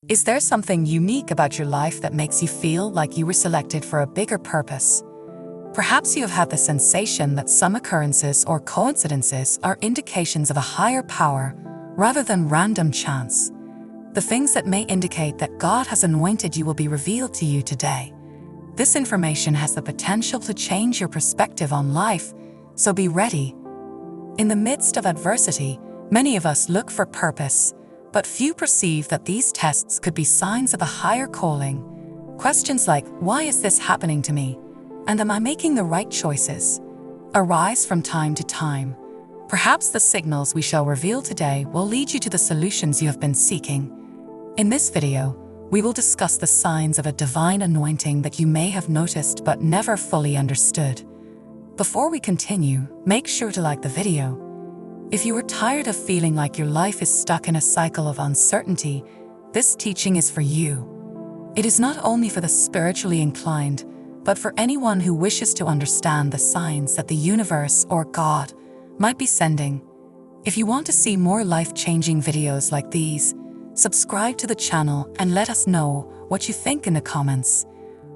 Is there something unique about your life that makes you feel like you were selected for a bigger purpose? Perhaps you have had the sensation that some occurrences or coincidences are indications of a higher power rather than random chance. The things that may indicate that God has anointed you will be revealed to you today. This information has the potential to change your perspective on life, so be ready. In the midst of adversity, many of us look for purpose, but few perceive that these tests could be signs of a higher calling. Questions like, why is this happening to me? And am I making the right choices? Arise from time to time. Perhaps the signals we shall reveal today will lead you to the solutions you have been seeking. In this video, we will discuss the signs of a divine anointing that you may have noticed but never fully understood. Before we continue, make sure to like the video. If you are tired of feeling like your life is stuck in a cycle of uncertainty, this teaching is for you. It is not only for the spiritually inclined, but for anyone who wishes to understand the signs that the universe or God might be sending. If you want to see more life-changing videos like these, subscribe to the channel and let us know what you think in the comments.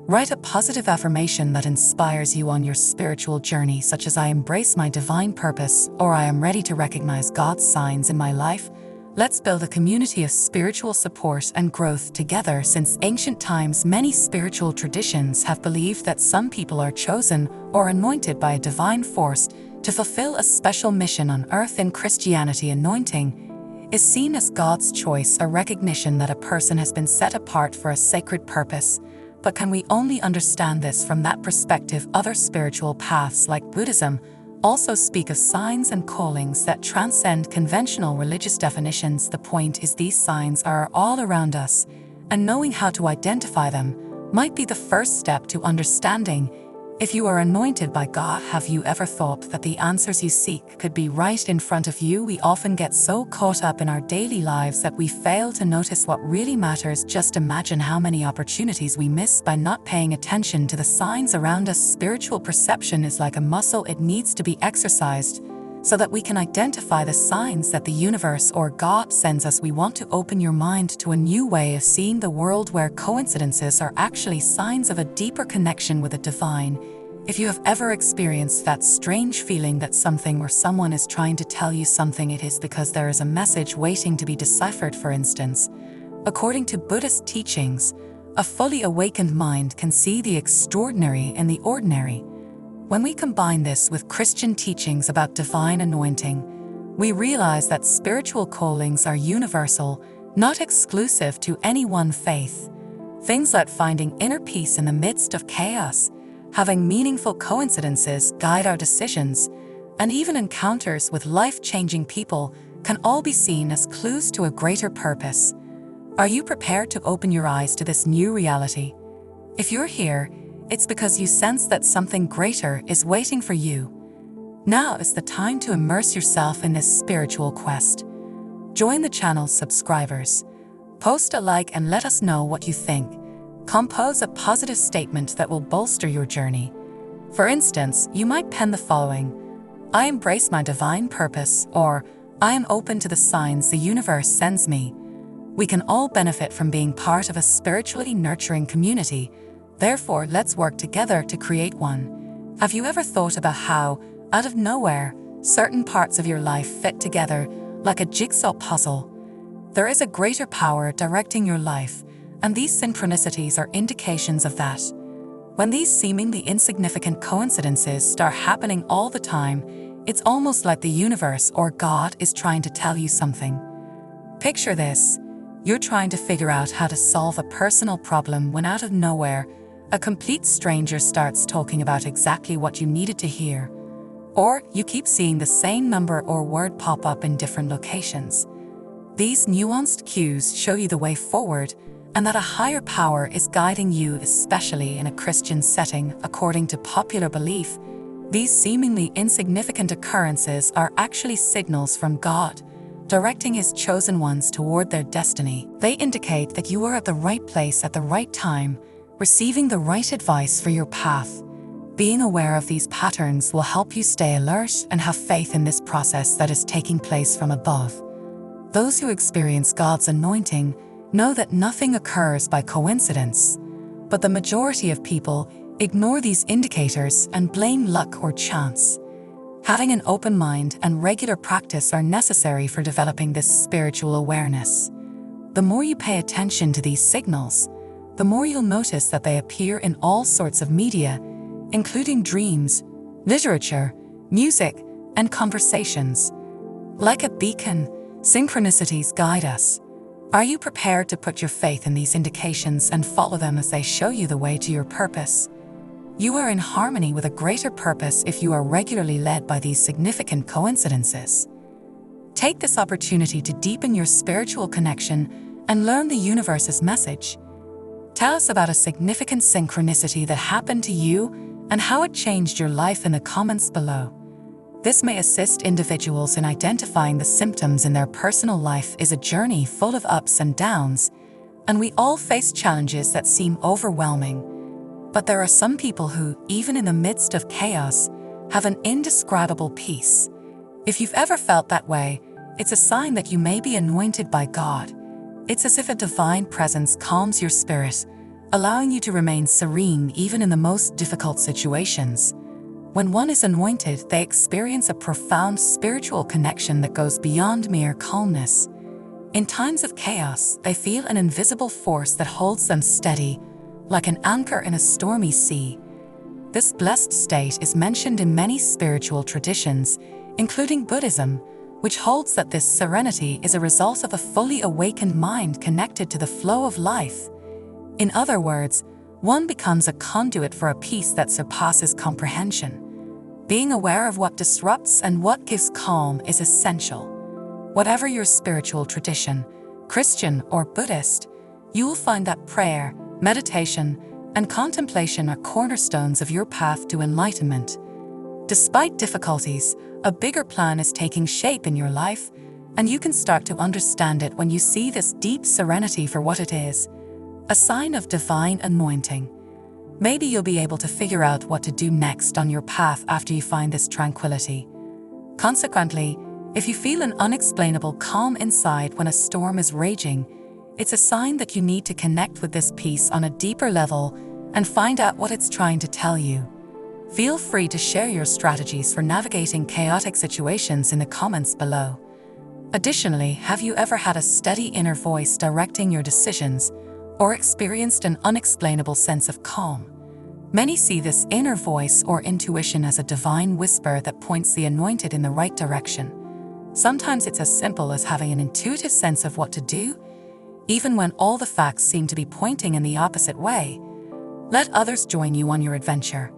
Write a positive affirmation that inspires you on your spiritual journey, such as I embrace my divine purpose or I am ready to recognize God's signs in my life. Let's build a community of spiritual support and growth together. Since ancient times, many spiritual traditions have believed that some people are chosen or anointed by a divine force to fulfill a special mission on earth. In Christianity, anointing is seen as God's choice, a recognition that a person has been set apart for a sacred purpose. But can we only understand this from that perspective? Other spiritual paths like Buddhism also speak of signs and callings that transcend conventional religious definitions. The point is, these signs are all around us, and knowing how to identify them might be the first step to understanding. If you are anointed by God, have you ever thought that the answers you seek could be right in front of you? We often get so caught up in our daily lives that we fail to notice what really matters. Just imagine how many opportunities we miss by not paying attention to the signs around us. Spiritual perception is like a muscle. It needs to be exercised so that we can identify the signs that the universe or God sends us. We want to open your mind to a new way of seeing the world, where coincidences are actually signs of a deeper connection with the divine. If you have ever experienced that strange feeling that something or someone is trying to tell you something, it is because there is a message waiting to be deciphered. For instance, according to Buddhist teachings, a fully awakened mind can see the extraordinary in the ordinary. When we combine this with Christian teachings about divine anointing, we realize that spiritual callings are universal, not exclusive to any one faith. Things like finding inner peace in the midst of chaos, having meaningful coincidences guide our decisions, and even encounters with life-changing people can all be seen as clues to a greater purpose. Are you prepared to open your eyes to this new reality? If you're here, it's because you sense that something greater is waiting for you. Now is the time to immerse yourself in this spiritual quest. Join the channel's subscribers. Post a like and let us know what you think. Compose a positive statement that will bolster your journey. For instance, you might pen the following: I embrace my divine purpose, or I am open to the signs the universe sends me. We can all benefit from being part of a spiritually nurturing community. Therefore, let's work together to create one. Have you ever thought about how, out of nowhere, certain parts of your life fit together like a jigsaw puzzle? There is a greater power directing your life, and these synchronicities are indications of that. When these seemingly insignificant coincidences start happening all the time, it's almost like the universe or God is trying to tell you something. Picture this: you're trying to figure out how to solve a personal problem when out of nowhere, a complete stranger starts talking about exactly what you needed to hear. Or you keep seeing the same number or word pop up in different locations. These nuanced cues show you the way forward, and that a higher power is guiding you, especially in a Christian setting. According to popular belief, these seemingly insignificant occurrences are actually signals from God, directing His chosen ones toward their destiny. They indicate that you are at the right place at the right time, receiving the right advice for your path. Being aware of these patterns will help you stay alert and have faith in this process that is taking place from above. Those who experience God's anointing Know that nothing occurs by coincidence, but the majority of people ignore these indicators and blame luck or chance. Having an open mind and regular practice are necessary for developing this spiritual awareness. The more you pay attention to these signals, the more you'll notice that they appear in all sorts of media, including dreams, literature, music, and conversations. Like a beacon, synchronicities guide us. Are you prepared to put your faith in these indications and follow them as they show you the way to your purpose? You are in harmony with a greater purpose if you are regularly led by these significant coincidences. Take this opportunity to deepen your spiritual connection and learn the universe's message. Tell us about a significant synchronicity that happened to you and how it changed your life in the comments below. This may assist individuals in identifying the symptoms in their personal life. Is a journey full of ups and downs, and we all face challenges that seem overwhelming. But there are some people who, even in the midst of chaos, have an indescribable peace. If you've ever felt that way, it's a sign that you may be anointed by God. It's as if a divine presence calms your spirit, allowing you to remain serene even in the most difficult situations. When one is anointed, they experience a profound spiritual connection that goes beyond mere calmness. In times of chaos, they feel an invisible force that holds them steady, like an anchor in a stormy sea. This blessed state is mentioned in many spiritual traditions, including Buddhism, which holds that this serenity is a result of a fully awakened mind connected to the flow of life. In other words, one becomes a conduit for a peace that surpasses comprehension. Being aware of what disrupts and what gives calm is essential. Whatever your spiritual tradition, Christian or Buddhist, you will find that prayer, meditation, and contemplation are cornerstones of your path to enlightenment. Despite difficulties, a bigger plan is taking shape in your life, and you can start to understand it when you see this deep serenity for what it is, a sign of divine anointing. Maybe you'll be able to figure out what to do next on your path after you find this tranquility. Consequently, if you feel an unexplainable calm inside when a storm is raging, it's a sign that you need to connect with this peace on a deeper level and find out what it's trying to tell you. Feel free to share your strategies for navigating chaotic situations in the comments below. Additionally, have you ever had a steady inner voice directing your decisions, or experienced an unexplainable sense of calm? Many see this inner voice or intuition as a divine whisper that points the anointed in the right direction. Sometimes it's as simple as having an intuitive sense of what to do, even when all the facts seem to be pointing in the opposite way. Let others join you on your adventure.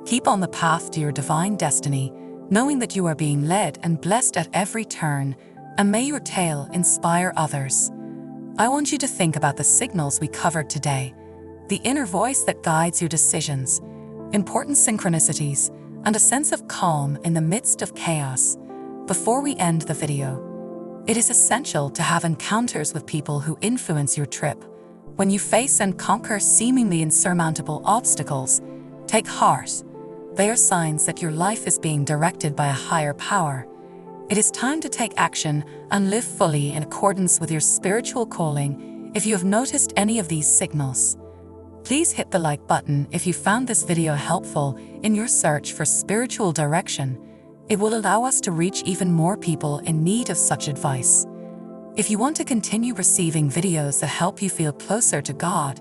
Keep on the path to your divine destiny, knowing that you are being led and blessed at every turn, and may your tale inspire others. I want you to think about the signals we covered today: the inner voice that guides your decisions, important synchronicities, and a sense of calm in the midst of chaos. Before we end the video, it is essential to have encounters with people who influence your trip. When you face and conquer seemingly insurmountable obstacles, take heart. They are signs that your life is being directed by a higher power. It is time to take action and live fully in accordance with your spiritual calling. If you have noticed any of these signals, please hit the like button if you found this video helpful in your search for spiritual direction. It will allow us to reach even more people in need of such advice. If you want to continue receiving videos that help you feel closer to God,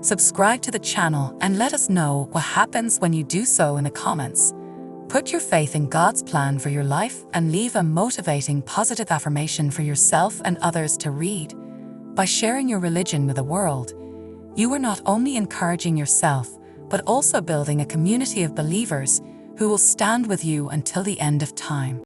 subscribe to the channel and let us know what happens when you do so in the comments. Put your faith in God's plan for your life and leave a motivating positive affirmation for yourself and others to read. By sharing your religion with the world, you are not only encouraging yourself, but also building a community of believers who will stand with you until the end of time.